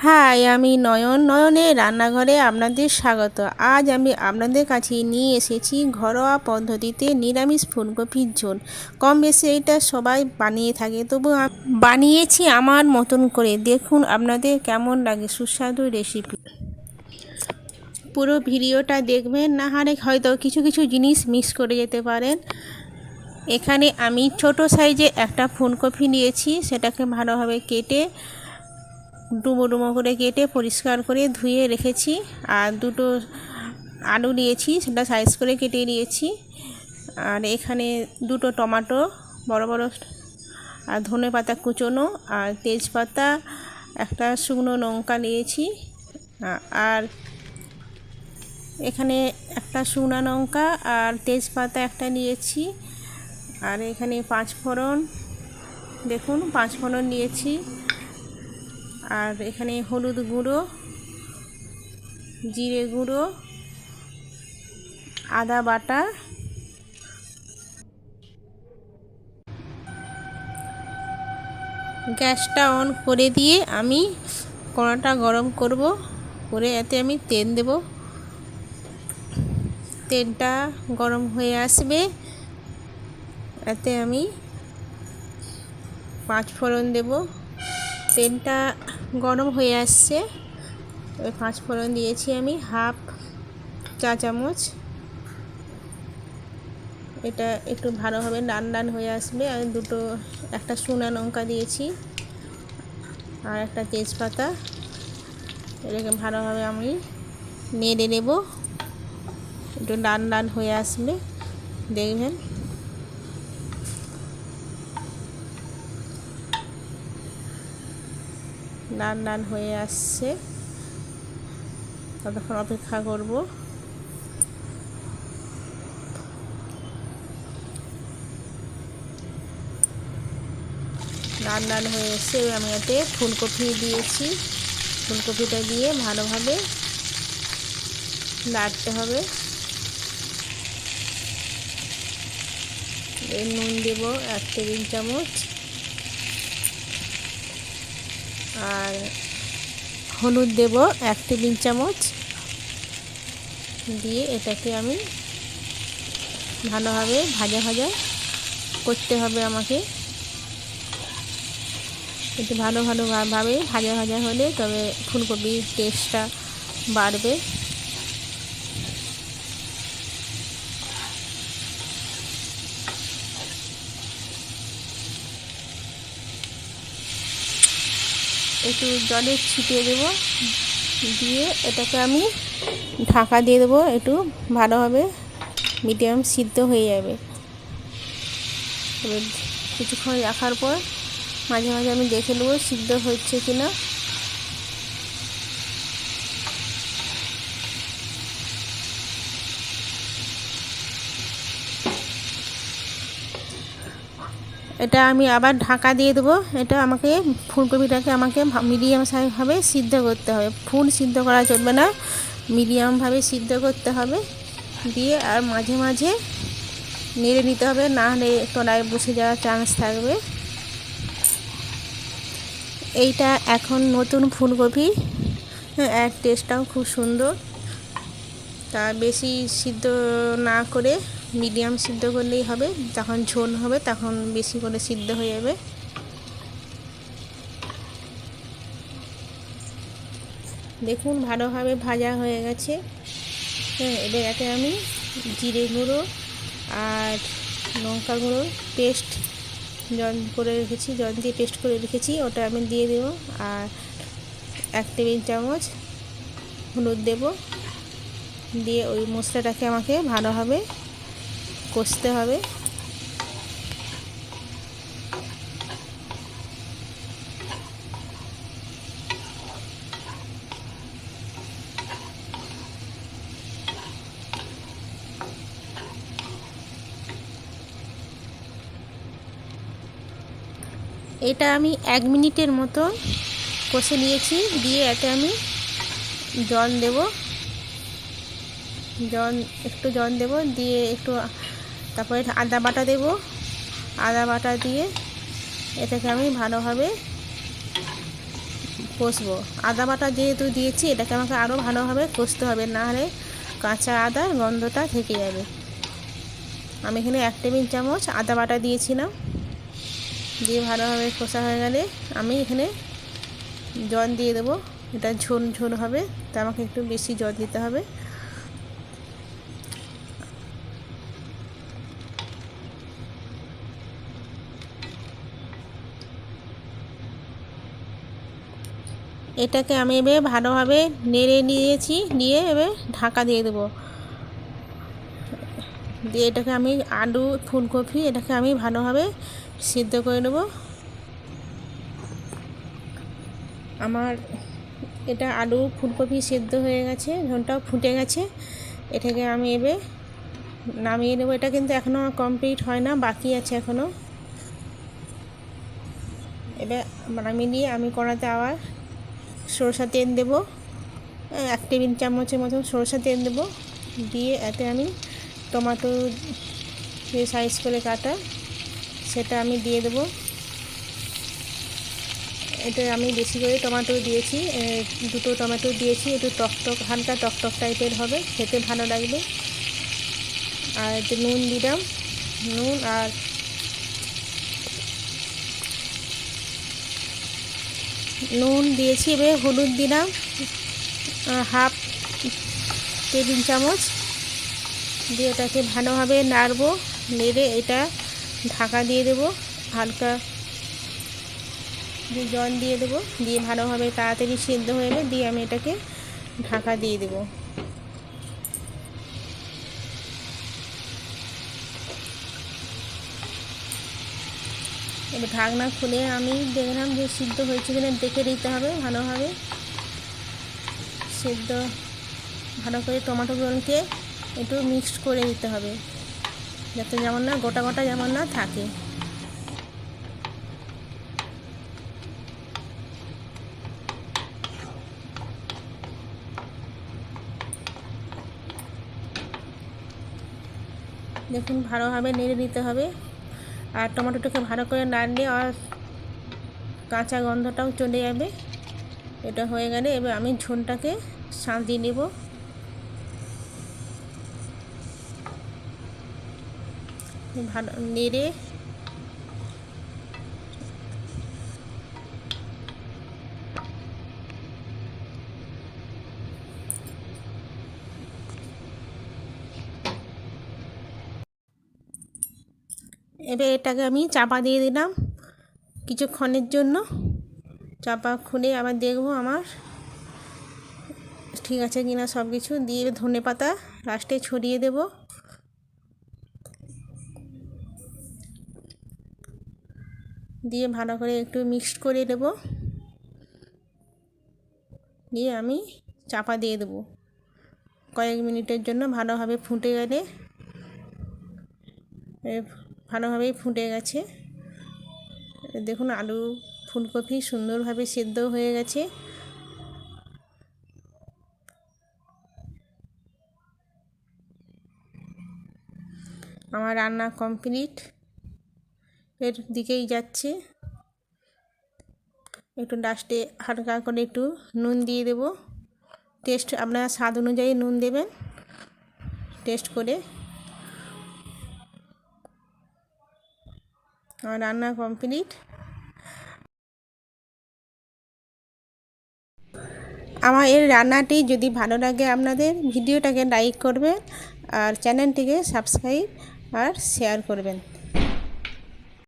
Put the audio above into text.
High, আমি নয়ন। নয়নের রান্নাঘরে আপনাদের স্বাগত। আজ আমি আপনাদের কাছে নিয়ে এসেছি ঘরোয়া পদ্ধতিতে নিরামিষ ফুলকপির ঝোল। কম বেশি এটা সবাই বানিয়ে থাকে, তবু বানিয়েছি আমার মতন করে। দেখুন আপনাদের কেমন লাগে সুস্বাদু রেসিপি। পুরো ভিডিওটা দেখবেন, না হলে হয়তো কিছু কিছু জিনিস মিস করে যেতে পারেন। এখানে আমি ছোট সাইজে একটা ফুলকপি নিয়েছি, সেটাকে ভালোভাবে কেটে ডুমো ডুমো করে কেটে পরিষ্কার করে ধুয়ে রেখেছি। আর দুটো আলু নিয়েছি, সেটা সাইজ করে কেটে নিয়েছি। আর এখানে দুটো টমেটো বড় বড়, আর ধনে পাতা কুচোনো, আর তেজপাতা, একটা শুকনো লঙ্কা নিয়েছি। আর এখানে একটা শুকনো লঙ্কা আর তেজপাতা একটা নিয়েছি। আর এখানে পাঁচফোড়ন, দেখুন পাঁচফোড়ন নিয়েছি। আর এখানে হলুদ গুঁড়ো, জিরে গুঁড়ো, আদা বাটা, গ্যাসটা অন করে দিয়ে আমি কড়াটা গরম করব। করে এতে আমি তেল দেব। তেলটা গরম হয়ে আসবে, এতে আমি পাঁচফোড়ন দেব। তেলটা গরম হয়ে আসছে, ওই পাঁচফোড়ন দিয়েছি আমি হাফ চা চামচ। এটা একটু ভালোভাবে লাল লাল হয়ে আসবে। আর একটা শুকনো লঙ্কা দিয়েছি আর একটা তেজপাতা। এটাকে ভালোভাবে আমি নেড়ে নেব, একটু লাল লাল হয়ে আসবে, দেখবেন। লাল লাল হয়ে আসছে, ততক্ষণ অপেক্ষা করব। লাল লাল হয়ে এসছে, আমি এতে ফুলকপি দিয়েছি। ফুলকপিটা দিয়ে ভালোভাবে নাড়তে হবে। এর নুন দেব 1 টেবিল চামচ, আর হলুদ দেব 1 টেবিল চামচ। দিয়ে এটাকে আমি ভালোভাবে ভাজা ভাজা করতে হবে আমাকে। একটু ভালোভাবে ভাজা ভাজা হলে তবে ফুলকপির টেস্টটা বাড়বে। একটু জলে ছিটিয়ে দেব, দিয়ে এটাকে আমি ঢাকা দিয়ে দেবো। একটু ভালোভাবে মিডিয়াম সিদ্ধ হয়ে যাবে। এবার কিছুক্ষণ রাখার পর মাঝে মাঝে আমি দেখে নেবো সিদ্ধ হচ্ছে কিনা। এটা আমি আবার ঢাকা দিয়ে দেবো। এটা ফুলকপিটাকে আমাকে মিডিয়াম সাইজভাবে সিদ্ধ করতে হবে। ফুল সিদ্ধ করা চলবে না, মিডিয়ামভাবে সিদ্ধ করতে হবে। দিয়ে আর মাঝে মাঝে নেড়ে নিতে হবে, না হলে তলায় বসে যাওয়ার চান্স থাকবে। এইটা এখন নতুন ফুলকপি, এর টেস্টটাও খুব সুন্দর। তা বেশি সিদ্ধ না করে মিডিয়াম সিদ্ধ করলেই হবে। যখন ঝোল হবে তখন বেশি করে সিদ্ধ হয়ে যাবে। দেখুন ভালোভাবে ভাজা হয়ে গেছে। এবার এতে আমি জিরে গুঁড়ো আর লঙ্কা গুঁড়ো পেস্ট জল দিয়ে পেস্ট করে রেখেছি, ওটা আমি দিয়ে দেবো। আর 1 টেবিল চামচ হলুদ দেব। দিয়ে ওই মশলাটাকে আমাকে ভালোভাবে কষতে হবে। এটা আমি 1 মিনিটের মতো কষে নিয়েছি। দিয়ে এতে আমি জল দেব, একটু জল দেব। দিয়ে একটু তারপরে আদা বাটা দেব। আদা বাটা দিয়ে এটাকে আমি ভালোভাবে কষবো। আদা বাটা যেহেতু দিয়েছি এটাকে আমাকে আরও ভালোভাবে কষতে হবে, না হলে কাঁচা আদার গন্ধটা থেকে যাবে। আমি এখানে 1 টেবিল চামচ আদা বাটা দিয়েছিলাম। দিয়ে ভালোভাবে কষা হয়ে গেলে আমি এখানে জল দিয়ে দেবো। এটা ঝোল ঝোল হবে, তা আমাকে একটু বেশি জল দিতে হবে। এটাকে আমি এবার ভালোভাবে নেড়ে নিয়েছি, নিয়ে এবার ঢাকা দিয়ে দেবো। দিয়ে এটাকে আমি আলু ফুলকপি এটাকে আমি ভালোভাবে সিদ্ধ করে নেব। আমার এটা আলু ফুলকপি সিদ্ধ হয়ে গেছে, ঝোলটাও ফুটে গেছে। এটাকে আমি এবার নামিয়ে নেব। এটা কিন্তু এখনও কমপ্লিট হয় না, বাকি আছে এখনও। এবার নামিয়ে নিয়ে আমি কড়াতে আবার সরষের তেল দেবো, 1 টেবিল চামচের মতো সরষের তেল দেবো। দিয়ে এতে আমি টমেটো যে সাইজ করে কাটা সেটা আমি দিয়ে দেবো। এটা আমি বেশি করে টমেটো দিয়েছি, 2টো টমেটো দিয়েছি। একটু টকটক হালকা টকটক টাইপের হবে, খেতে ভালো লাগবে। আর একটু নুন দিলাম, নুন আর নুন দিয়েছি। এবার হলুদ দিলাম 1/2 টেবিল চামচ। দিয়ে এটাকে ভালোভাবে নাড়বো, নেড়ে এটা ঢাকা দিয়ে দেবো। হালকা দিয়ে জল দিয়ে দেবো, দিয়ে ভালোভাবে তাড়াতাড়ি সিদ্ধ হয়ে যাবে। দিয়ে আমি এটাকে ঢাকা দিয়ে দেবো। এবার ঢাকনা খুলে আমি দেখলাম যে সিদ্ধ হয়েছে কিনা দেখে দিতে হবে ভালোভাবে। সিদ্ধ ভালো করে টমেটোগুলোকে একটু মিক্সড করে দিতে হবে, যাতে যেমন না গোটা গোটা যেমন না থাকে। দেখুন ভালোভাবে নেড়ে দিতে হবে। আর টমেটোটাকে ভালো করে নাড়লে আর কাঁচা গন্ধটাও চলে যাবে। এটা হয়ে গেলে এবার আমি ঝোলটাকে সাজিয়ে নেব। ভালো নেড়ে এবার এটাকে আমি চাপা দিয়ে দিলাম কিছুক্ষণের জন্য। চাপা খুলে আবার দেখবো আমার ঠিক আছে কিনা সব কিছু। দিয়ে ধনেপাতা লাস্টে ছড়িয়ে দেব। দিয়ে ভালো করে একটু মিক্সড করে দেব। দিয়ে আমি চাপা দিয়ে দেবো কয়েক মিনিটের জন্য। ভালোভাবে ফুটে গেলে, ভালোভাবেই ফুটে গেছে। দেখুন আলু ফুলকপি সুন্দরভাবে সেদ্ধ হয়ে গেছে। আমার রান্না কমপ্লিট, এর দিকেই যাচ্ছে। একটু লাস্টে হালকা করে একটু নুন দিয়ে দেব। টেস্ট আপনার স্বাদ অনুযায়ী নুন দেবেন টেস্ট করে। আমার রান্না কমপ্লিট। আমার এই রান্নাটি যদি ভালো লাগে আপনাদের, ভিডিওটাকে লাইক করবেন আর চ্যানেলটিকে সাবস্ক্রাইব আর শেয়ার করবেন।